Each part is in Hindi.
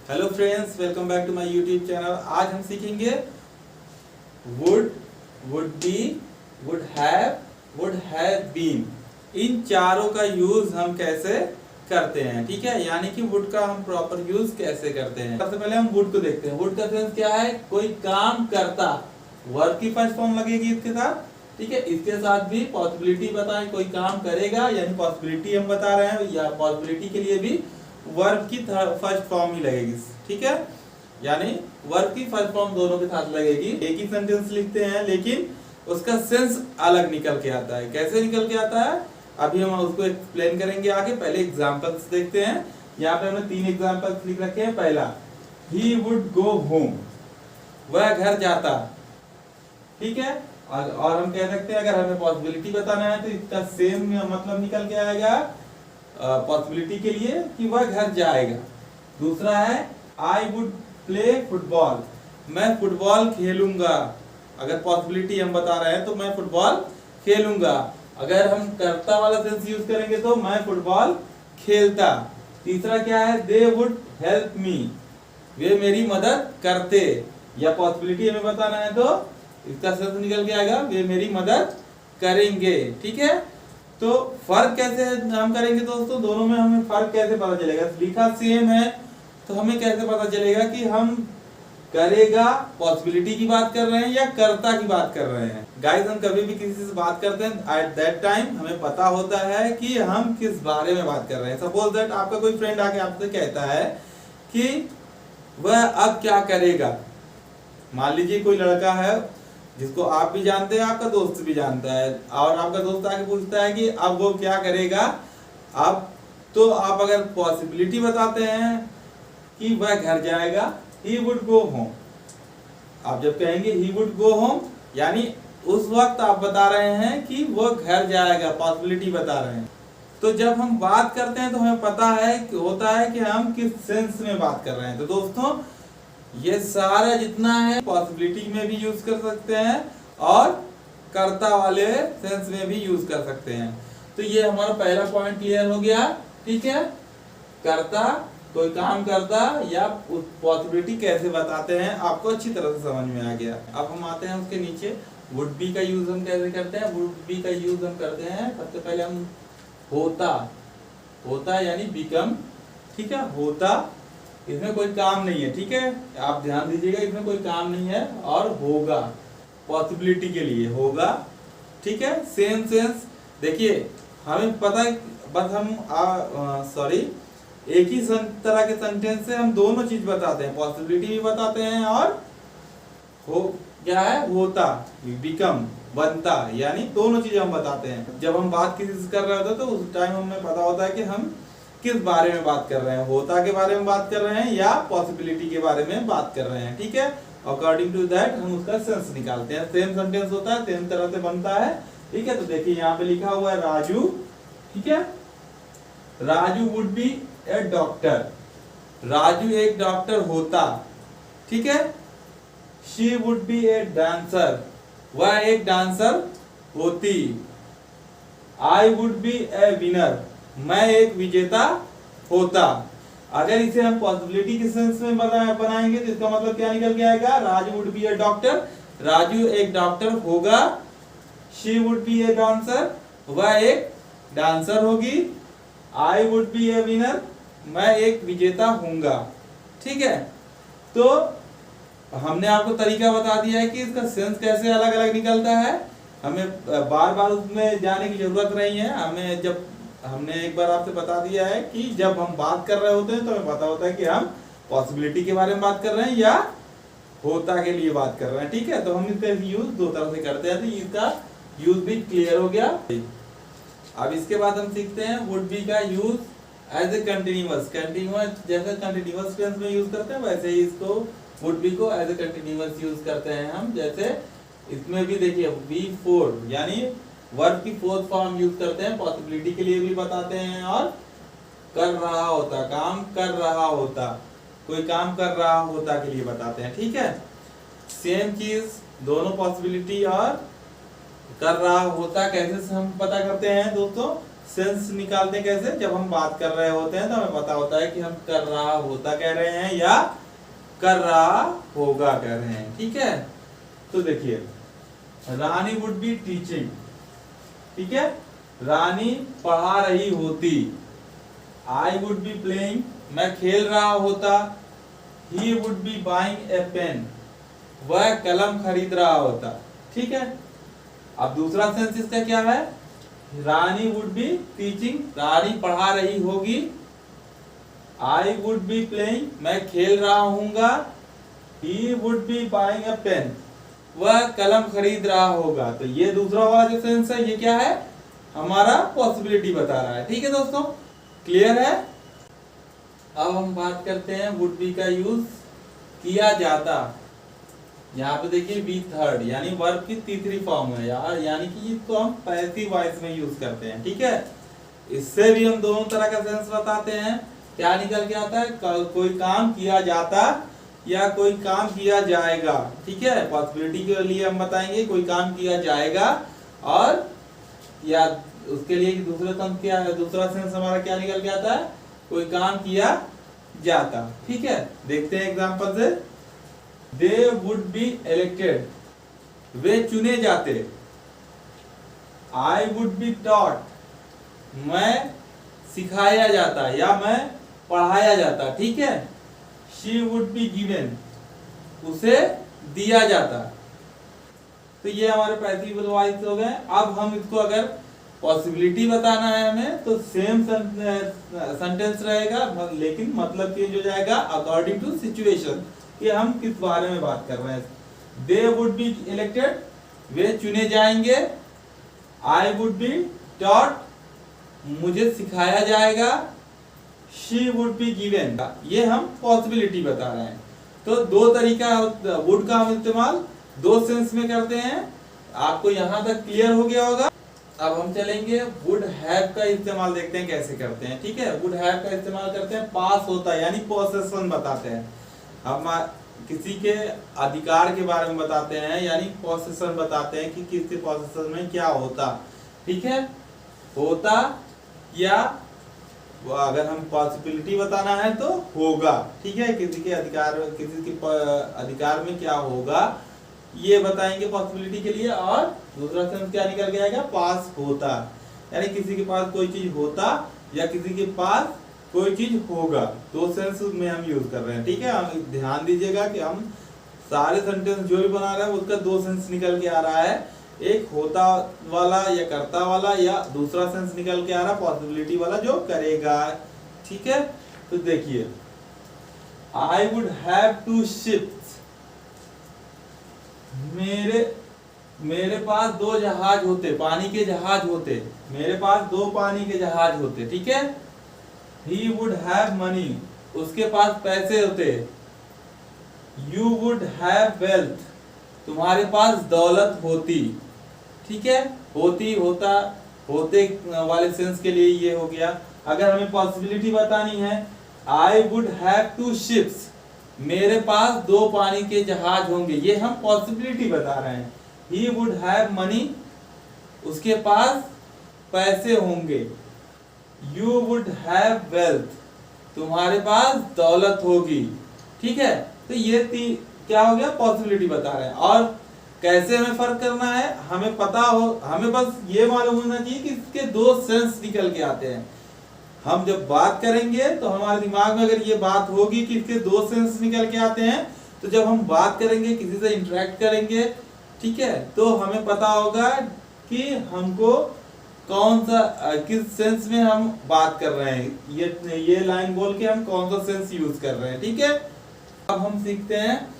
Hello friends, welcome back to my YouTube channel. आज हम सीखेंगे would, would be, would have, would have been. इन चारों का यूज हम कैसे करते हैं, ठीक है। यानी कि वुड का हम प्रॉपर यूज कैसे करते हैं। सबसे पहले हम वुड को देखते हैं। वुड का सेंस क्या है? कोई काम करता, वर्ब की फर्स्ट फॉर्म लगेगी इसके साथ, ठीक है। इसके साथ भी पॉसिबिलिटी बताएं, कोई काम करेगा यानी पॉसिबिलिटी हम बता रहे हैं, या पॉसिबिलिटी के लिए भी वर्ब की फर्स्ट फॉर्म ही लगेगी, ठीक है। यानी वर्ब की फर्स्ट फॉर्म दोनों के साथ लगेगी। एक ही सेंटेंस लिखते हैं लेकिन उसका सेंस अलग निकल के आता है। कैसे निकल के आता है अभी हम उसको एक्सप्लेन करेंगे आगे। पहले एग्जांपल्स देखते हैं। यहाँ पे हमने 3 एग्जांपल्स लिख रखे हैं। पहला, ही वुड गो होम, वह घर जाता, ठीक है। और हम कह सकते हैं अगर हमें पॉसिबिलिटी बताना है तो इसका सेम मतलब निकल के आएगा पॉसिबिलिटी के लिए कि वह घर जाएगा। दूसरा है आई वुड प्ले फुटबॉल, मैं फुटबॉल खेलूंगा। अगर पॉसिबिलिटी हम बता रहे हैं तो मैं फुटबॉल खेलूंगा। अगर हम करता वाला सेंस यूज करेंगे तो मैं फुटबॉल खेलता। तीसरा क्या है? दे वुड हेल्प मी, वे मेरी मदद करते। या पॉसिबिलिटी हमें बताना है तो इसका सेंस निकल के आएगा वे मेरी मदद करेंगे, ठीक है। तो फर्क कैसे हम करेंगे दोस्तों, दोनों में हमें फर्क कैसे पता चलेगा? लिखा सेम है तो हमें कैसे पता चलेगा कि हम करेगा पॉसिबिलिटी की बात कर रहे हैं या कर्ता की बात कर रहे हैं। गाइस, हम कभी भी किसी से बात करते हैं एट दैट टाइम हमें पता होता है कि हम किस बारे में बात कर रहे हैं। सपोज दैट आपका कोई फ्रेंड आके आपसे कहता है कि वह अब क्या करेगा। मान लीजिए कोई लड़का है जिसको आप भी जानते हैं, आपका दोस्त भी जानता है, और आपका दोस्त आके पूछता है कि अब वो क्या करेगा। अब तो आप अगर पॉसिबिलिटी बताते हैं कि वह घर जाएगा, he would go home। आप जब कहेंगे he would go home यानी उस वक्त आप बता रहे हैं कि वो घर जाएगा, पॉसिबिलिटी बता रहे हैं। तो जब हम बात करते हैं तो हमें पता है कि होता है कि हम किस सेंस में बात कर रहे हैं। तो दोस्तों ये सारा जितना है पॉसिबिलिटी में भी यूज कर सकते हैं और कर्ता वाले सेंस में भी यूज कर सकते हैं। तो ये हमारा पहला पॉइंट क्लियर हो गया, ठीक है। कर्ता कोई काम करता या पॉसिबिलिटी कैसे बताते हैं आपको अच्छी तरह से समझ में आ गया। अब हम आते हैं उसके नीचे, वुड बी का यूज हम कैसे करते हैं। वुड बी का यूज हम करते हैं सबसे पहले हम होता, होता यानी बिकम, ठीक है। होता, इसमें कोई काम नहीं है, ठीक है। आप ध्यान दीजिएगा, इसमें कोई काम नहीं है। और होगा पॉसिबिलिटी के लिए होगा, ठीक है। सेम सेंस देखिए हमें पता है, बस हम एक ही तरह के सेंटेंस से हम दोनों चीज बताते हैं, पॉसिबिलिटी भी बताते हैं और हो क्या है होता, बिकम बनता, यानी दोनों चीजें हम बताते हैं। जब हम बात किसी से कर रहे होते हैं तो उस टाइम हमें पता होता है कि हम किस बारे में बात कर रहे हैं, होता के बारे में बात कर रहे हैं या पॉसिबिलिटी के बारे में बात कर रहे हैं, ठीक है। अकॉर्डिंग टू दैट हम उसका सेंस निकालते हैं। सेम सेंटेंस होता है, सेम तरह से बनता है, ठीक है। तो देखिए यहाँ पे लिखा हुआ है राजू, ठीक है। Raju would be A doctor, Raju एक डॉक्टर होता, ठीक है। She would be a dancer, वह एक डांसर होती। I would be A winner, मैं एक विजेता होता। अगर इसे हम पॉसिबिलिटी के सेंस में बनाएंगे तो इसका मतलब क्या निकल के आएगा? Raju would be A doctor, Raju एक डॉक्टर होगा। She would be a dancer, वह एक डांसर होगी। I would be A winner, मैं एक विजेता होऊंगा, ठीक है। तो हमने आपको तरीका बता दिया है कि इसका सेंस कैसे अलग अलग निकलता है। हमें बार बार उसमें जाने की जरूरत नहीं है। हमें जब हमने एक बार आपसे बता दिया है कि जब हम बात कर रहे होते हैं तो हमें पता होता है कि हम पॉसिबिलिटी के बारे में बात कर रहे हैं या होता के लिए बात कर रहे हैं, ठीक है। तो हम इसका यूज दो तरह से करते हैं, तो इसका यूज भी क्लियर हो गया। अब इसके बाद हम सीखते हैं वुड बी का यूज एज ए कंटिन्यूअस। जैसे कंटिन्यूअस टेंस में यूज करते हैं वैसे ही इसको वुड बी को एज ए कंटिन्यूअस यूज करते हैं हम। जैसे इसमें भी देखिए V4 यानी वर्ब की फोर्थ फॉर्म यूज करते हैं, पॉसिबिलिटी के लिए भी बताते हैं और कर रहा होता, काम कर रहा होता, कोई काम कर रहा होता के लिए बताते हैं, ठीक है। सेम चीज दोनों पॉसिबिलिटी और कर रहा होता कैसे हम पता करते हैं दोस्तों? सेंस निकालते हैं कैसे, जब हम बात कर रहे होते हैं तो हमें पता होता है कि हम कर रहा होता कह रहे हैं या कर रहा होगा कह रहे हैं। ठीक है, तो देखिए रानी वुड बी टीचिंग, ठीक है, रानी पढ़ा रही होती। आई वुड बी प्लेइंग, मैं खेल रहा होता। He would be buying a pen, वह कलम खरीद रहा होता। ठीक है, अब दूसरा सेंस इसका क्या है, रानी वुड बी टीचिंग, रानी पढ़ा रही होगी। आई वुड बी प्लेइंग, मैं खेल रहा हूंगा। He would be buying a pen, वह कलम खरीद रहा होगा। तो ये दूसरा वाला जो सेंस है ये क्या है, हमारा पॉसिबिलिटी बता रहा है। ठीक है दोस्तों, क्लियर है। अब हम बात करते हैं वुड बी का यूज किया जाता। यहाँ पे देखिए बी थर्ड यानी वर्ब की तीसरी फॉर्म है यार, यानी कि इसको हम पैसिव वॉइस में यूज करते हैं। ठीक है, इससे भी हम दोनों तरह का सेंस बताते हैं। क्या निकल के आता है, कोई काम किया जाता या कोई काम किया जाएगा। ठीक है, पॉसिबिलिटी के लिए हम बताएंगे कोई काम किया जाएगा, और या उसके लिए दूसरा सेंस क्या है, दूसरा सेंस हमारा क्या निकल के आता है, कोई काम किया जाता। ठीक है, देखते हैं एग्जांपल से। दे वुड बी इलेक्टेड, वे चुने जाते। आई वुड बी टॉट, मैं सिखाया जाता या मैं पढ़ाया जाता। ठीक है, शी वुड बी गिवन, उसे दिया जाता। तो ये हमारे पैसिव वॉइस हो गए। अब हम इसको अगर पॉसिबिलिटी बताना है हमें तो सेम सेंटेंस रहेगा, लेकिन मतलब चेंज हो जाएगा अकॉर्डिंग टू सिचुएशन कि हम किस बारे में बात कर रहे हैं। दे वुड बी इलेक्टेड, वे चुने जाएंगे। आई वुड बी टॉट, मुझे सिखाया जाएगा। शी वुड बी गिवन, ये हम पॉसिबिलिटी बता रहे हैं। तो दो तरीका वुड का हम इस्तेमाल दो सेंस में करते हैं। आपको यहां तक क्लियर हो गया होगा। अब हम चलेंगे वुड हैव का इस्तेमाल, देखते हैं कैसे करते हैं। ठीक है, वुड हैव का इस्तेमाल करते हैं पास होता यानी पोसेशन बताते हैं। हम किसी के अधिकार के बारे में बताते हैं यानी पोसेशन बताते हैं कि किसी पोसेशन में क्या होता। ठीक है, होता, या अगर हम पॉसिबिलिटी बताना है तो होगा। ठीक है, किसी के अधिकार में क्या होगा ये बताएंगे पॉसिबिलिटी के लिए। और दूसरा सेंस क्या निकल के आएगा, पास होता, यानी किसी के पास कोई चीज होता या किसी के पास कोई चीज होगा। दो सेंस में हम यूज कर रहे हैं। ठीक है, हम ध्यान दीजिएगा कि हम सारे सेंटेंस जो भी बना रहे हैं उसका दो सेंस निकल के आ रहा है, एक होता वाला या करता वाला, या दूसरा सेंस निकल के आ रहा पॉसिबिलिटी वाला जो करेगा। ठीक है, तो देखिए I would have two ships, मेरे पास दो जहाज होते, पानी के जहाज होते। मेरे पास दो पानी के जहाज होते। ठीक है, ही वुड हैव मनी, उसके पास पैसे होते। यू वुड हैव वेल्थ, तुम्हारे पास दौलत होती। ठीक है, होती, होता, होते वाले सेंस के लिए ये हो गया। अगर हमें पॉसिबिलिटी बतानी है, I would have two ships, मेरे पास दो पानी के जहाज होंगे, ये हम पॉसिबिलिटी बता रहे हैं। ही वुड हैव मनी, उसके पास पैसे होंगे। यू वुड हैव वेल्थ, तुम्हारे पास दौलत होगी। ठीक है, तो ये क्या हो गया, पॉसिबिलिटी बता रहे हैं। और कैसे हमें फर्क करना है, हमें पता हो, हमें बस ये मालूम होना चाहिए कि इसके दो सेंस निकल के आते हैं। हम जब बात करेंगे तो हमारे दिमाग में अगर ये बात होगी कि इसके दो सेंस निकल के आते हैं, तो जब हम बात करेंगे, किसी से इंटरेक्ट करेंगे, ठीक है, तो हमें पता होगा कि हमको कौन सा किस सेंस में हम बात कर रहे हैं। ये लाइन बोल के हम कौन सा सेंस यूज कर रहे हैं। ठीक है, अब हम सीखते हैं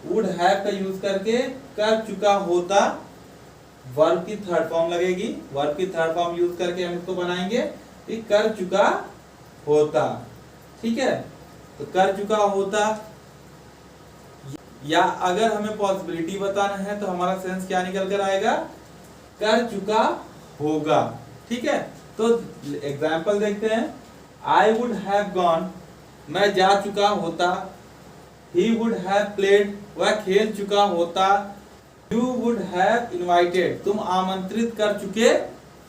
वुड हैव का यूज करके कर चुका होता, वर्ब की थर्ड फॉर्म लगेगी। वर्ब की थर्ड फॉर्म यूज करके हम इसको बनाएंगे कि कर चुका होता। ठीक है, तो कर चुका होता, या अगर हमें पॉसिबिलिटी बताना है तो हमारा सेंस क्या निकल कर आएगा, कर चुका होगा। ठीक है, तो एग्जाम्पल देखते हैं। आई वुड हैव गॉन, मैं जा चुका होता। ही वुड हैव प्लेड, वह खेल चुका होता। यू वुड हैव इनवाइटेड, तुम आमंत्रित कर चुके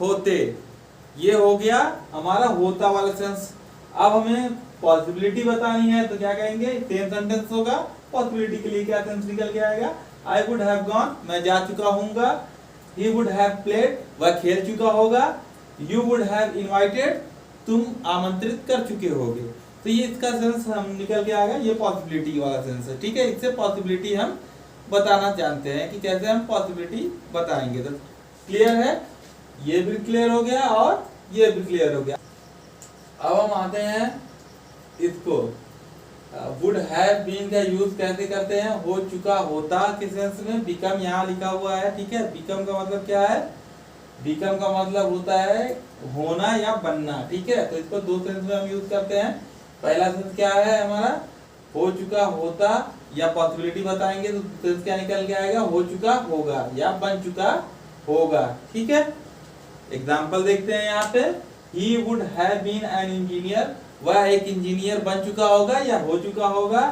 होते। ये हो गया हमारा होता वाला सेंस। अब हमें पॉसिबिलिटी बतानी है तो क्या कहेंगे, सेम सेंटेंस होगा। पॉसिबिलिटी के लिए क्या सेंस निकल के आएगा, आई वुड हैव गॉन, मैं जा चुका हूँगा। ही वुड हैव प्लेड, वह खेल चुका होगा। यू वुड हैव इनवाइटेड, तुम आमंत्रित कर चुके होगे। तो ये इसका सेंस हम निकल के आएगा, ये पॉसिबिलिटी वाला सेंस है। ठीक है, इससे पॉसिबिलिटी हम बताना जानते हैं कि कैसे हम पॉसिबिलिटी बताएंगे। तो क्लियर है, ये भी क्लियर हो गया और ये भी क्लियर हो गया। अब हम आते हैं इसको, वुड हैव बीन का यूज कैसे करते हैं, हो चुका होता के सेंस में। बिकम यहाँ लिखा हुआ है, ठीक है। बिकम का मतलब क्या है, बिकम का मतलब होता है होना या बनना, ठीक है। तो इसको दो सेंस में हम यूज करते हैं। पहला सेंस क्या है हमारा, हो चुका होता, या पॉसिबिलिटी बताएंगे तो सेंस क्या निकल के आएगा, हो चुका होगा या बन चुका होगा, ठीक है। एग्जाम्पल देखते हैं यहाँ पे, he would have been an engineer, वह एक इंजीनियर बन चुका होगा या हो चुका होगा।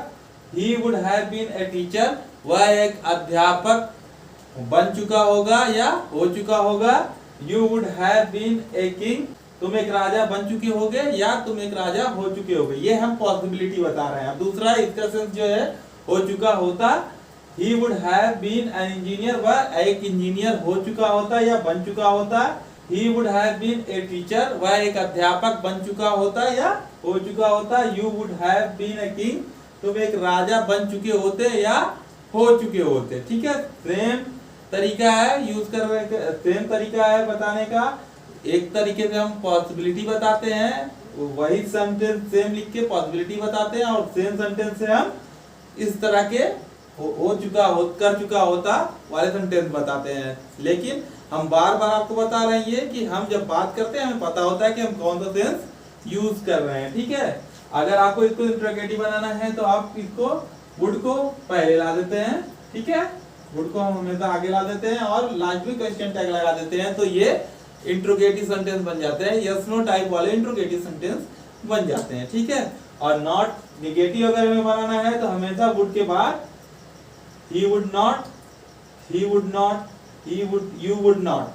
he would have been a teacher, वह एक अध्यापक बन चुका होगा या हो चुका होगा। you would have been a king, तुम एक राजा बन चुके होगे या तुम एक राजा हो चुके होगे। ये हम पॉसिबिलिटी बता रहे हैं। अब दूसरा इसका सेंस जो है, हो चुका होता, he would have been an engineer, वह एक इंजीनियर हो चुका होता या बन चुका होता। he would have been a teacher, वह एक अध्यापक बन चुका होता या हो चुका होता। you would have been a king, तुम एक राजा बन चुके होते या हो चुके होते, ठीक है। सेम तरीका है यूज करने का, सेम तरीका है बताने का। एक तरीके से हम पॉसिबिलिटी बताते हैं, वही सेंटेंस सेम लिख के पॉसिबिलिटी बताते हैं, और सेम सेंटेंस से हम इस तरह के हो चुका हो कर चुका होता वाले सेंटेंस बताते हैं। लेकिन हम बार बार आपको बता रहे हैं ये कि हम जब बात करते हैं हमें पता होता है कि हम कौन सा सेंस यूज कर रहे हैं, ठीक है। अगर आपको इसको इंट्रोगेटिव बनाना है तो आप इसको वुड को पहले ला देते हैं, ठीक है। वुड को हम हमेशा आगे ला देते हैं और लास्ट में क्वेश्चन टैग लगा देते हैं, तो ये इंट्रोगेटिव सेंटेंस बन जाते हैं। यस नो टाइप वाले इंट्रोगेटिव सेंटेंस बन जाते हैं, ठीक है। और नॉट निगेटिव अगर हमें बनाना है तो हमेशा वुड के बाद he would not, he would not, he would, you would not,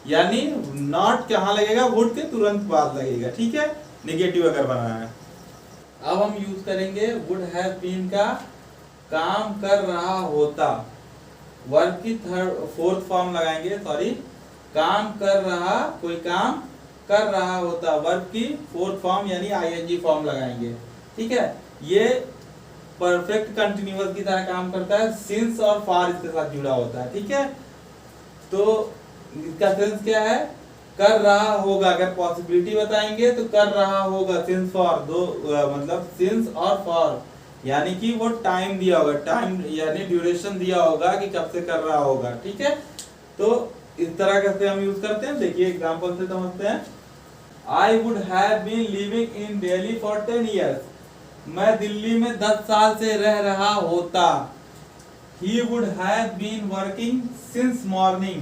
यानी नॉट कहाँ लगेगा, वुड के तुरंत बाद लगेगा, ठीक है, निगेटिव अगर बनाना है। अब हम यूज करेंगे वुड हैव बीन का, काम कर रहा होता, वर्ब की फोर्थ फॉर्म लगाएंगे, सॉरी, काम कर रहा, कोई काम कर रहा होता, वर्ब की फोर्थ फॉर्म यानी आईएनजी फॉर्म लगाएंगे, ठीक है। ये परफेक्ट कंटिन्यूअस की तरह काम करता है, सिंस और फॉर इसके साथ जुड़ा होता है, ठीक है। तो इसका सेंस क्या है, कर रहा होगा। अगर पॉसिबिलिटी बताएंगे तो कर रहा होगा, सिंस फॉर, दो मतलब सिंस और फॉर, यानी कि वो टाइम दिया होगा, टाइम यानी ड्यूरेशन दिया होगा कि कब से कर रहा होगा, ठीक है। तो इस तरह कैसे हम यूज करते हैं, देखिए एग्जांपल से समझते हैं। I would have been living in Delhi for 10 years, मैं दिल्ली में 10 साल से रह रहा होता। He would have been working since morning,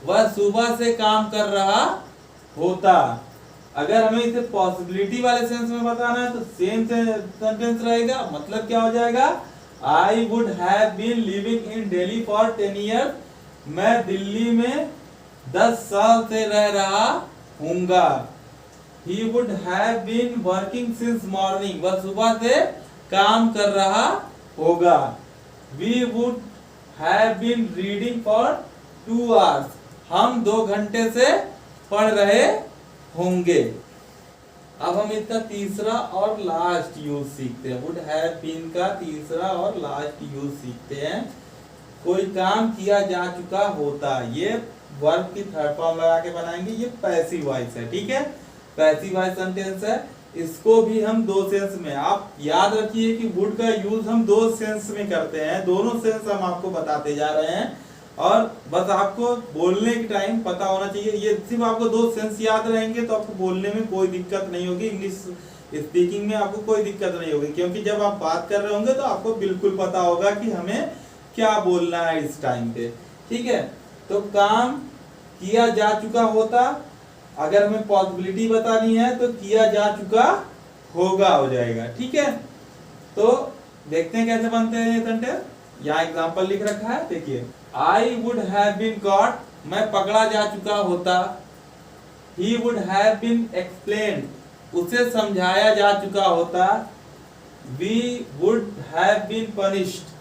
वह सुबह से काम कर रहा होता। अगर हमें इसे पॉसिबिलिटी वाले सेंस में बताना है तो सेम सेंटेंस रहेगा, मतलब क्या हो जाएगा, I would have been living in Delhi for 10 years, मैं दिल्ली में 10 साल से रह रहा हूँगा। He would have been working since morning, वह सुबह से काम कर रहा होगा। We would have been reading for 2 hours, हम 2 घंटे से पढ़ रहे होंगे। अब हम इसका तीसरा और लास्ट यूज सीखते हैं, वुड हैव बीन का तीसरा और लास्ट यूज सीखते हैं। कोई काम किया जा चुका होता, ये वर्ब की थर्ड फॉर्म लगा के बनाएंगे, ये पैसिव वॉइस है, ठीक है, पैसिव वॉइस सेंटेंस है। इसको भी हम 2 सेंस में, आप याद रखिए कि वुड का यूज हम 2 सेंस में करते हैं, दोनों सेंस हम आपको बताते जा रहे हैं, और बस आपको बोलने के टाइम पता होना चाहिए। ये सिर्फ आपको 2 सेंस याद रहेंगे तो आपको बोलने में कोई दिक्कत नहीं होगी, इंग्लिश स्पीकिंग में आपको कोई दिक्कत नहीं होगी, क्योंकि जब आप बात कर रहे होंगे तो आपको बिल्कुल पता होगा कि हमें क्या बोलना है इस टाइम पे, ठीक है। तो काम किया जा चुका होता, अगर हमें पॉसिबिलिटी बतानी है तो किया जा चुका होगा हो जाएगा, ठीक है। तो देखते हैं कैसे बनते हैं ये सेंटेंस। यहाँ एग्जांपल लिख रखा है, देखिए, I would have been caught, मैं पकड़ा जा चुका होता। he would have been explained, उसे समझाया जा चुका होता, we would have been punished,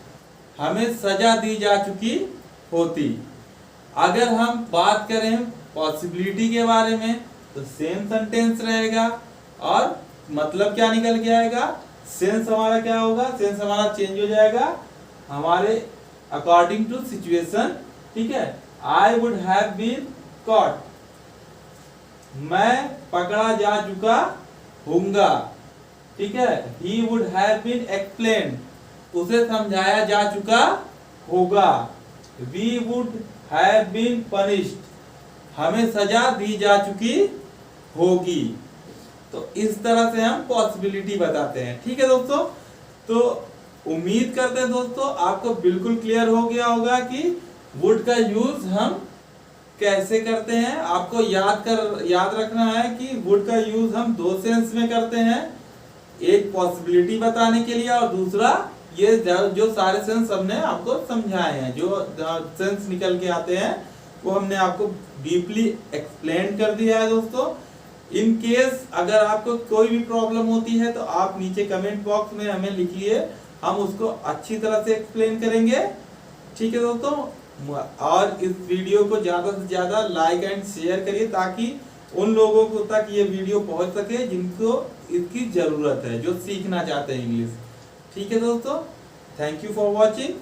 हमें सजा दी जा चुकी होती। अगर हम बात करें पॉसिबिलिटी के बारे में तो सेम सेंटेंस रहेगा और मतलब क्या निकल के आएगा, सेंस हमारा क्या होगा, सेंस हमारा चेंज हो जाएगा हमारे अकॉर्डिंग टू सिचुएशन। ठीक है, I would have been caught, मैं पकड़ा जा चुका होऊंगा। ठीक है, he would have been explained, उसे समझाया जा चुका होगा। We would have been punished, हमें सजा दी जा चुकी होगी। तो इस तरह से हम पॉसिबिलिटी बताते हैं। ठीक है दोस्तों, तो उम्मीद करते हैं दोस्तों आपको बिल्कुल क्लियर हो गया होगा कि वुड का यूज हम कैसे करते हैं। आपको याद रखना है कि वुड का यूज हम दो सेंस में करते हैं, एक पॉसिबिलिटी बताने के लिए और दूसरा ये जो सारे सेंस हमने आपको समझाए हैं, जो सेंस निकल के आते हैं वो हमने आपको डीपली एक्सप्लेन कर दिया है दोस्तों। इन केस अगर आपको कोई भी प्रॉब्लम होती है तो आप नीचे कमेंट बॉक्स में हमें लिखिए, हम उसको अच्छी तरह से एक्सप्लेन करेंगे। ठीक है दोस्तों, और इस वीडियो को ज्यादा से ज्यादा लाइक एंड शेयर करिए ताकि उन लोगों को तक ये वीडियो पहुंच सके जिनको इसकी जरूरत है, जो सीखना चाहते हैं इंग्लिश। ठीक है दोस्तों, थैंक यू फॉर वॉचिंग।